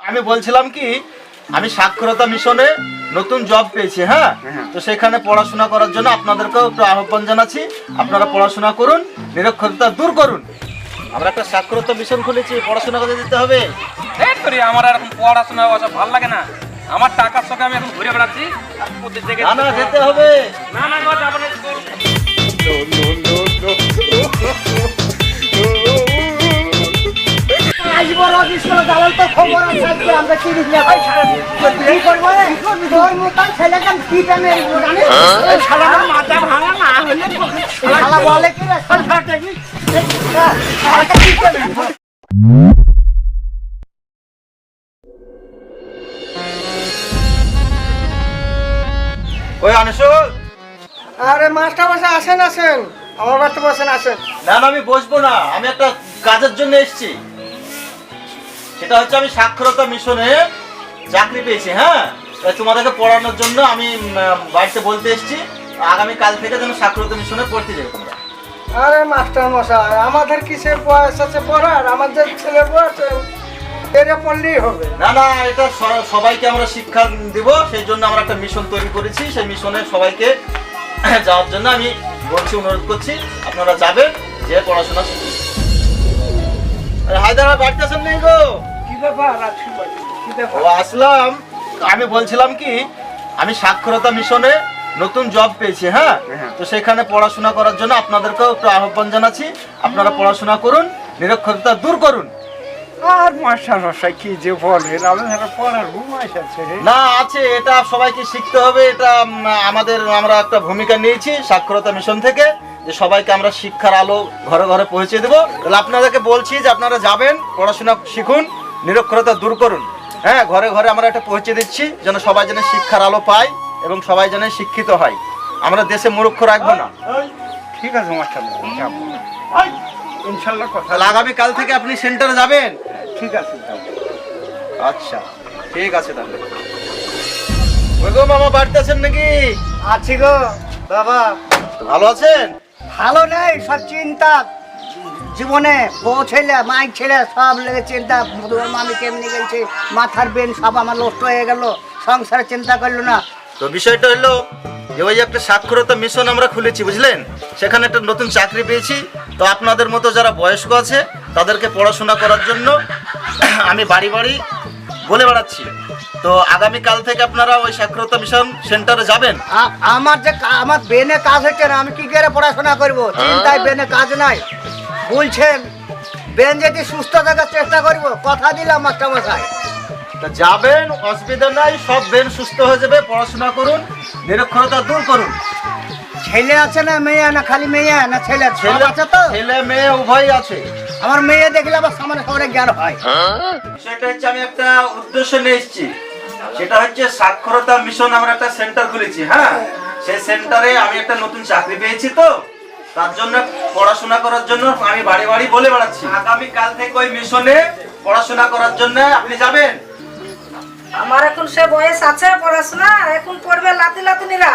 আমি বলছিলাম কি, আমি সাক্ষরতা মিশনে নতুন জব পেয়েছি। হ্যাঁ, তো সেখানে পড়াশোনা করার জন্য আপনাদেরকেও একটু আহ্বান জানাচ্ছি। আপনারা পড়াশোনা করুন, নিরক্ষরতা দূর করুন। আমরা একটা সাক্ষরতা মিশন খুলেছি, পড়াশোনা করে দিতে হবে। আমার এরকম পড়াশোনা ভালো লাগে না। আমার টাকার সঙ্গে আমি এখন ঘুরে বেড়াচ্ছি। না যেতে হবে। না না যাবো না। ওই আনিসুল, আরে মাস্টার বসে আসেন আসেন, আমার বাড়িতে বসেন আসেন। না আমি বসবো না, আমি একটা কাজের জন্য এসেছি। সেটা হচ্ছে আমি সাক্ষরতা মিশনে চাকরি পেয়েছি। হ্যাঁ, তাই তোমাদেরকে পড়ানোর জন্য আমি বাড়িতে বলতে এসেছি আগামী কাল থেকে যেন সাক্ষরতা মিশনে পড়তে যাবে তোমরা। আরে মাস্টার মশাই, আমাদের কিসের বয়স আছে পড়ার? আমাদের ছেলে বয়স এরা পড়লেই হবে। না এটা সবাইকে আমরা শিক্ষা দিব, সেই জন্য আমরা একটা মিশন তৈরি করেছি। সেই মিশনে সবাইকে যাওয়ার জন্য আমি বলছি, অনুরোধ করছি আপনারা যাবেন, যে পড়াশোনা শিখুন। হায়দার বাড়িতে আছেন নেই গো? কি ব্যাপার আছি? কি ব্যাপার? ও আসলাম, আমি বলছিলাম কি, আমি সাক্ষরতা মিশনে নতুন জব পেয়েছি। হ্যাঁ, তো সেখানে পড়াশোনা করার জন্য আপনাদেরকেও একটু আহ্বান জানাচ্ছি। আপনারা পড়াশোনা করুন, নিরক্ষরতা দূর করুন। আর মাস্টার মশাই কি যে বলেন, আমাদের পড়ার ঘুমাইছে না আছে, এটা সবাইকে শিখতে হবে। এটা আমরা একটা ভূমিকা নিয়েছি সাক্ষরতা মিশন থেকে, যে সবাইকে আমরা শিক্ষার আলো ঘরে ঘরে পৌঁছে দেবো। তাহলে আপনাদেরকে বলছি যে আপনারা যাবেন, পড়াশোনা শিখুন, নিরক্ষরতা দূর করুন। হ্যাঁ, ঘরে ঘরে আমরা এটা পৌঁছে দিচ্ছি, যেন সবাই যেন শিক্ষার আলো পায় এবং সবাই যেন শিক্ষিত হয়। আমরা দেশে মূর্খ রাখবো না। ঠিক আছে মাস্টার মশাই, যাবো ইনশাল্লাহ। কথা তাহলে আগামী কাল থেকে আপনি সেন্টারে যাবেন। ঠিক আছে, যাবো। আচ্ছা ঠিক আছে তাহলে। ওই গো মামা, বাড়িতে আছেন নাকি? আছি গো বাবা। ভালো আছেন? ভালো নেই, সব চিন্তা জীবনে। বউ ছেলে মাইক ছেলে সব লেগে চিন্তা। মামি কেমনি গেছে, মাথার বেন সব আমার নষ্ট হয়ে গেল, সংসারে চিন্তা করলো না। তো বিষয়টা হলো যে ওই একটা সাক্ষরতা মিশন আমরা খুলেছি, বুঝলেন? সেখানে একটা নতুন চাকরি পেয়েছি। তো আপনাদের মতো যারা বয়স্ক আছে তাদেরকে পড়াশোনা করার জন্য আমি বাড়ি বাড়ি বলে বেড়াচ্ছি। তো আগামী কাল থেকে আপনারা ওই সাক্ষরতা মিশন সেন্টারে যাবেন। আমার বেনে কাজ হচ্ছে না, আমি কি করে পড়াশোনা করব? চিন্তায় বেনে কাজ নাই। বলছেন বেন যদি সুস্থ থাকার চেষ্টা করব, কথা দিলাম মাস্টার মশাই। তা যাবেন, অসুবিধা নাই, সব বেন সুস্থ হয়ে যাবে। পড়াশোনা করুন, নিরক্ষরতা দূর করুন। ছেলে আছে না মেয়ে? না খালি মেয়ে না ছেলে? ছেলে আছে তো? ছেলে মেয়ে উভয়ই আছে। আমার মেয়ে দেখলে আবার সামনে সবাই জ্ঞান হয়। সেটা হচ্ছে আমি একটা উদ্দেশ্য নিয়ে এসেছি। সেটা হচ্ছে সাক্ষরতা মিশন আমরা একটা সেন্টার খুলেছি। হ্যাঁ, সেই সেন্টারে আমি একটা নতুন চাকরি পেয়েছি। তো তার জন্য পড়াশোনা করার জন্য আমি বাড়ি বাড়ি বলে বেড়াচ্ছি। আগামী কাল থেকে ওই মিশনে পড়াশোনা করার জন্য আপনি যাবেন। আমার এখন সে বয়স আছে পড়াশোনা, এখন পড়বে লাতি লাতিনিরা।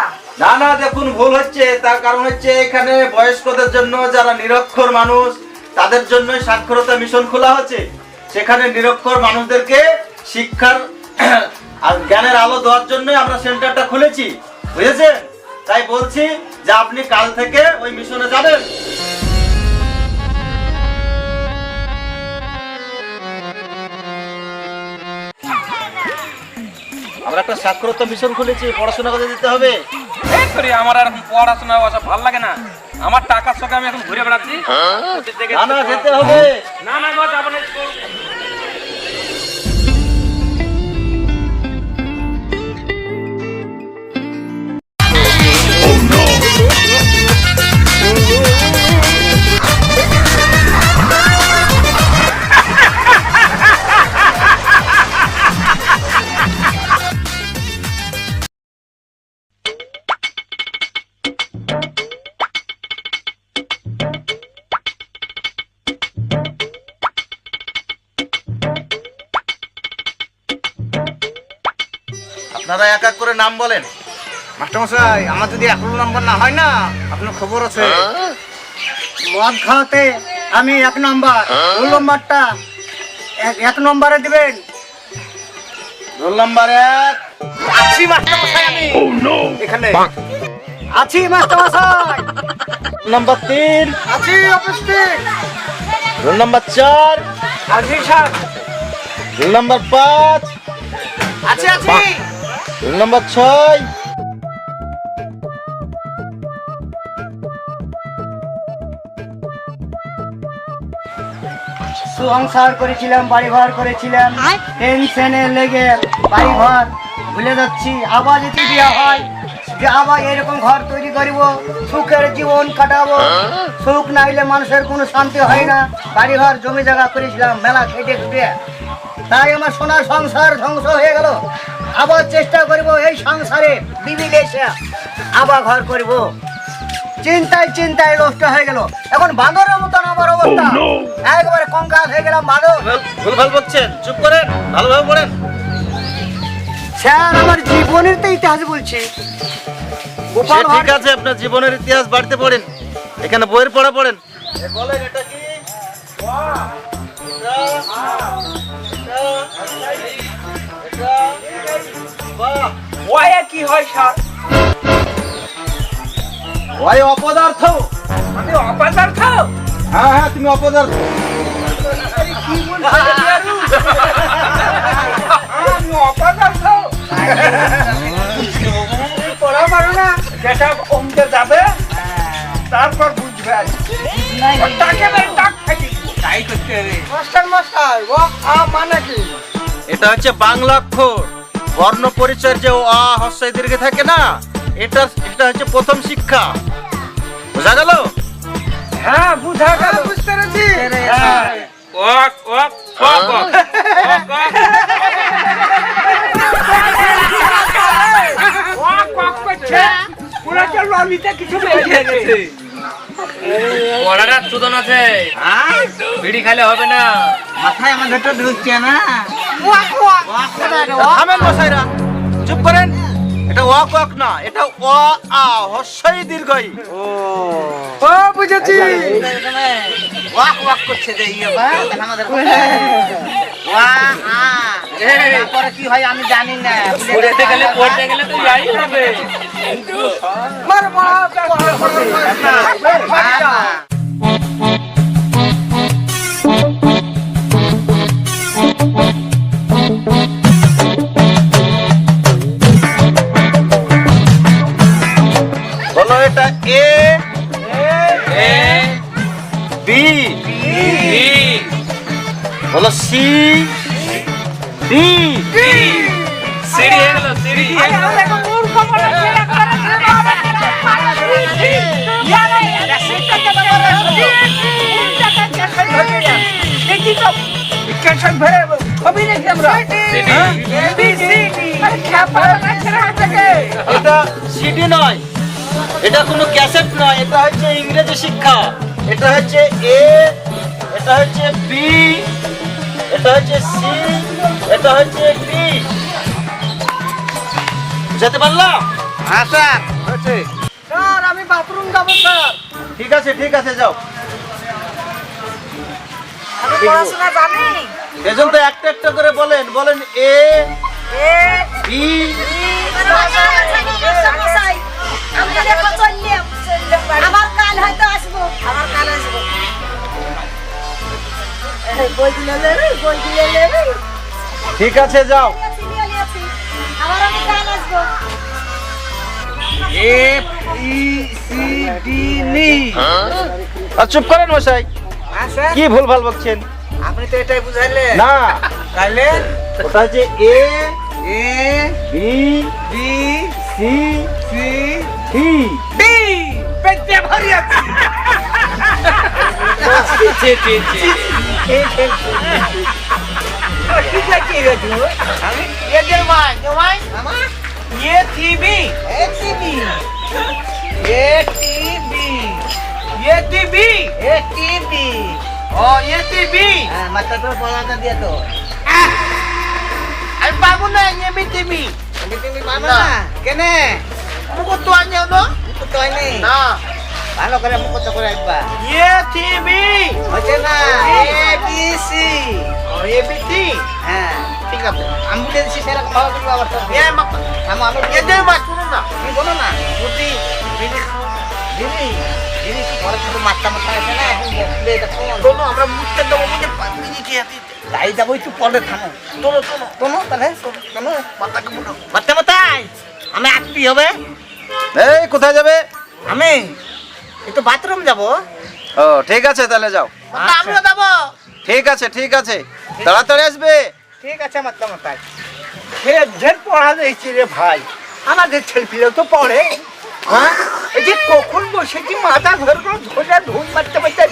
না দেখুন, ভুল হচ্ছে। তার কারণ হচ্ছে এখানে বয়স্কদের জন্য, যারা নিরক্ষর মানুষ তাদের জন্য সাক্ষরতা মিশন খোলা হচ্ছে। সেখানে নিরক্ষর মানুষদেরকে শিক্ষার আর জ্ঞানের আলো দেওয়ার জন্য আমরা সেন্টারটা খুলেছি, বুঝেছেন? তাই বলছি যে আপনি কাল থেকে ওই মিশনে যাবেন। আমরা একটা সাক্ষরতা মিশন খুলেছি, পড়াশোনা করে দিতে হবে। আমার এরকম পড়াশোনা ভালো লাগে না। আমার টাকার সঙ্গে আমি এখন ঘুরে বেড়াচ্ছি। না যেতে হবে। না যাবো না। আপনারা এক এক করে নাম বলেন। মাস্টারমশাই, আমার যদি 11 নম্বর না হয় না, আপনার খবর আছে। মদ খাওয়াতে আমি 1 নম্বর, 2 নম্বরটা 1 নম্বরে দিবেন। Roll number 1। আছি মাস্টার মশাই আমি এখানে আছি মাস্টার মশাই। Roll number 3। আছি অফিসে রোল নাম্বার 4। আছি স্যার। Roll number 5। আছি আছি রোল নাম্বার 6। সংসার করেছিলাম, বাড়ি ঘর করেছিলাম, টেনশনে লেগে বাড়ি ঘর ভুলে যাচ্ছি। আবার যদি বিয়ে হয় যে আবার এরকম ঘর তৈরি করব, সুখের জীবন কাটাবো। সুখ না হলে মানুষের কোনো শান্তি হয় না। বাড়ি ঘর জমি জায়গা করেছিলাম মেলা খেটে খুঁটে, তাই আমার সোনার সংসার ধ্বংস হয়ে গেল। আবার চেষ্টা করব এই সংসারে বিবিল এসে আবার ঘর করব। চিন্তায় চিন্তায় নষ্ট হয়ে গেল। এখন বাঁদরের মতন আমার অবস্থা, একবারে কঙ্কাল হয়ে গেলাম বাঁদর। ভুলভাল বলছেন, চুপ করেন, ভালোভাবে পড়েন। স্যার আমার জীবনের তো ইতিহাস বলছি। গোপাল ঠিক আছে, আপনার জীবনের ইতিহাস বাড়তে পড়েন, এখানে বইয়ের পড়া পড়েন। বলেন এটা কি? ওয়া কি হয় স্যার? ওই অপদার্থ। আমি অপদার্থ? হ্যাঁ হ্যাঁ, তুমি অপদার্থ। আমি অপদার্থ? পড়া পারো না, যেটা অঙ্কে যাবে তারপর বুঝবে। টাকে টাক থাকি তাই করতে হবে। মাস্টার মশাই ও মানে কি? এটা হচ্ছে বাংলা অক্ষর, বর্ণ পরিচয়ের যে অ হস্যই দীর্ঘ থাকে না, এটা হচ্ছে প্রথম শিক্ষা। বোঝা গেল? হ্যাঁ বুঝা গেল, বুঝতে পেরেছি। ওক ওক ওক ওক পড়াটা সুদন আছে, বিড়ি খাইলে হবে না। মাথায় আমার ভেতর ঢুকছে না। থামেন মশাইরা, চুপ করেন। এটা ওয়াক ওয়াক না, এটা অ আ হস্যই দীর্ঘই। ও বুঝেছি। ওয়াক ওয়াক করছে যে ইয়ে বা আমাদের তারপরে কি হয় আমি জানি না। পড়তে গেলে তো যাই হবে। বলো এটা এ এ বি, বি বলো সি ডি। সিঁড়ি হয়ে গেল, সিঁড়ি। এটা সিডি নয়, এটা কোনো ক্যাসেট নয়, এটা হচ্ছে ইংরেজি শিক্ষা। এটা হচ্ছে এ, এটা হচ্ছে বি, এটা হচ্ছে সি, এটা হচ্ছে ডি। বুঝাতে পারলাম? হ্যাঁ স্যার। স্যার আমি বাথরুম যাবো স্যার। ঠিক আছে ঠিক আছে, যাও। আমি পড়াশোনা জানি। এজন্য তো একটা একটা করে বলেন। বলেন এ এ বি। আমি দেখো চললাম, আবার কাল হয়তো আসবো, আবার কাল আসবো। বই দিলে নেবে, বই দিলে নেবে। ঠিক আছে, যাও। আবার আমি কাল আসবো। এফ ই সি ডি নি। আর চুপ করেন মশাই, হ্যাঁ স্যার। কি ভুলভাল বলছেন? আপনি তো এটাই বুঝাইলেন। না, তাহলে ওটা হচ্ছে A A B B C C D. D পেটে ভরি আছে। জি জি জি। ঠিক আছে রে তুই। আমি এ দে ভাই, দে ভাই। মামা এ টিভি, এ টিভি, এ টিভি, এ টিভি, এ টিভি। ও এ টিভি। হ্যাঁ মাথা তো বলাটা দিয়ে তো। আমি পাবো না এমনি টিভি। এমনি টিভি পাবো না। কেনে? মুখ তো আনিও না। মুখ তো আনি না। ভালো করে মুখ তো করে আইবা। এ টিভি। হচ্ছে না। A B C. O A B C. হ্যাঁ। ঠিক ঠিক আছে আমি বুঝে দিচ্ছি সেরকম ভাবে তুমি আবার আমি এদের মা শুনো না তুমি বলো না যদি বিড়ি বিড়ি পরে শুধু মাত্রা মাথা আছে না এখন বললে এটা কোন শোনো আমরা মুখতে দেবো বুঝে পাঁচমিনি খেয়ে তাই যাবো একটু পরে থামো শোনো শোনো শোনো তাহলে শোনো মাথাকে মুড়ো মাত্রা মাথায় আমি আসবি হবে এই কোথায় যাবে? আমি একটু বাথরুম যাবো ও ঠিক আছে তাহলে যাও। আমরা যাবো ঠিক আছে ঠিক আছে, তাড়াতাড়ি আসবে। ঠিক আছে মাত্রা মাথায় ঢের পড়া দিয়েছি রে ভাই আমাদের ছেলেপিলে তো পড়ে হ্যাঁ এই যে কখন বসে কি মাথা ধরে ধরে ধুন মারতে মারতে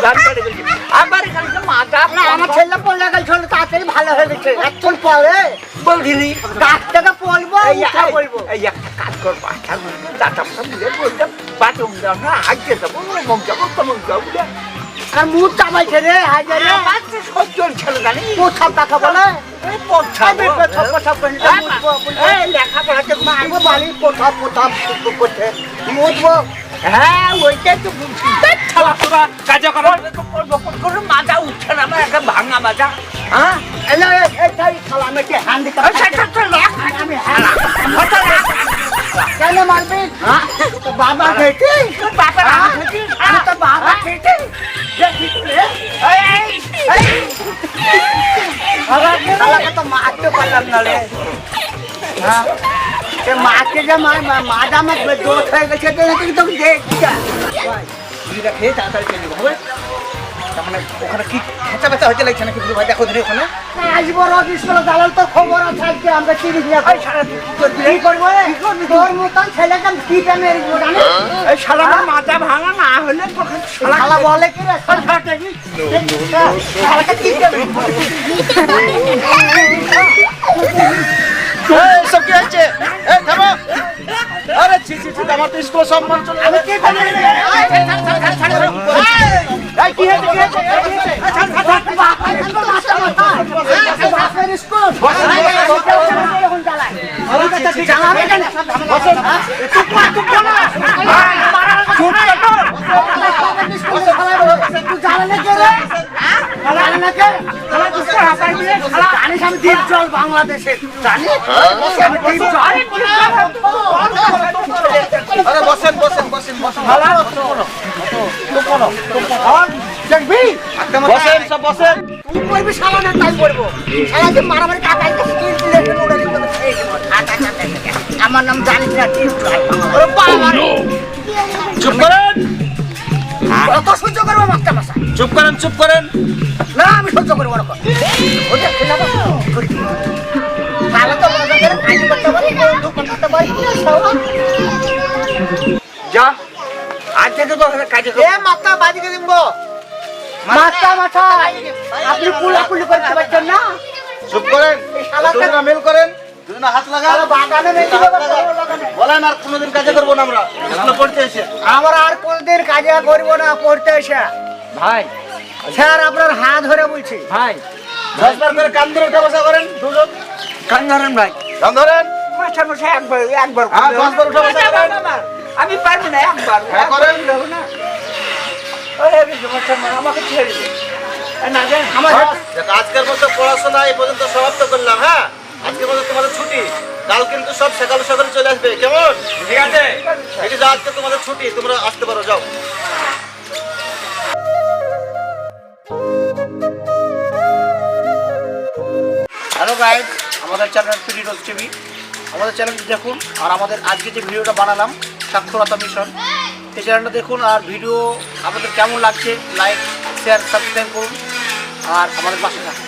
গান করে গেছে আবার এখানে মাথা না আমার ছেলে পড়লে গেছে তাড়াতাড়ি ভালো হয়ে গেছে এখন পরে বলছিলি ডাক্তারটা পড়বো উঠা বলবো এই একটা কাজ কর বাচ্চা দাঁতা বুঝে বলতে বাথরুম যাও না হাঁটতে যাবো মুখ যাবো তোমার যাবো আর মুখ চাবাইছে রে হাজারে বাচ্চা সহ্য ছেলে জানি পোছাপ টাকা বলে পোছাবো লেখাপড়াতে মারবো বাড়ি পোছাপ পোছাপ করতে মুছবো হ্যাঁ ওইটাই তো বুঝছি ছাড়া তোরা কাজে করো মাজা উঠছে না আমার একটা ভাঙা মাজা হ্যাঁ কেন মারবি বাবা খেয়েছি আমি তো বাবা খেয়েছি তো মারতে পারলাম না রে মাকে যে মাঝে আমার দোষ হয়ে গেছে তো দেখছি খেয়ে তাড়াতাড়ি চলে যাবো হবে তার মানে ওখানে কি খেঁচা বেচা হইতে লাগছে নাকি ভাই দেখো ধরে ওখানে আসবো রোজ স্কুলে দালাল তো খবর আছে আজকে আমরা চিনি দিয়ে কি করবো তোর মতন ছেলেকে কি পেমে জানি এই শালাটা মাথা ভাঙা না হলে তখন শালা বলে কি রে শালাটা কি শালাটা কি এই সব কি হচ্ছে? এই থামো। আরে ছি ছি ছি, আমার তো স্কুল সম্মান চলে আমি কি করব এই কি হয়েছে কি হয়েছে? বাংলাদেশে আরে বসেন বসেন বসেন বসেন দেখবি বসেন সব বসেন। তুই করবি সারা না তাই করবো সারা যে মারামারি কাকাই আমার নাম জানিস না চুপ করেন কত সহ্য করবো মাস্টার মশাই চুপ করেন চুপ করেন। না আমি সহ্য করবো না ওদের খেলাম তাহলে তো বাজারে কাজ করতে পারি দোকান করতে পারি যা আজকে তো কাজে এ মাথা বাজিকে দিব মাথা মাথা আপনি কুলাকুলি করতে পারছেন না চুপ করেন, দুজনা মিল করেন, দুজনা হাত লাগান। বাগানে মেয়ে বলেন আর কোনোদিন কাজে করবো না আমরা স্কুলে পড়তে এসে। আমরা আর কোনদিন কাজে করবো না পড়তে এসে ভাই স্যার আপনার হাত ধরে বলছি ভাই 10 বার করে কান ধরে উঠা বসা করেন দুজন। কান ধরেন ভাই কান ধরেন। মাস্টার মশাই একবার হ্যাঁ, 10 বার উঠা বসা করেন। আমি পারবো না একবার হ্যাঁ, করেন। আমাকে ছেড়ে দে না জান আমার দেখ, আজকের মতো পড়াশোনা এই পর্যন্ত সমাপ্ত করলাম। হ্যাঁ, আজকের মতো তোমাদের ছুটি। কাল কিন্তু সব সকালে সকালে চলে আসবে, কেমন? ঠিক আছে, এই যে আজকে তোমাদের ছুটি, তোমরা আসতে পারো, যাও। হ্যালো গাইস, আমাদের চ্যানেল ফ্রি রোজ টিভি, আমাদের চ্যানেলটি দেখুন। আর আমাদের আজকে যে ভিডিওটা বানালাম সাক্ষরতা মিশন, এই চ্যানেলটা দেখুন। আর ভিডিও আমাদের কেমন লাগছে লাইক শেয়ার সাবস্ক্রাইব করুন আর আমাদের পাশে থাকুন।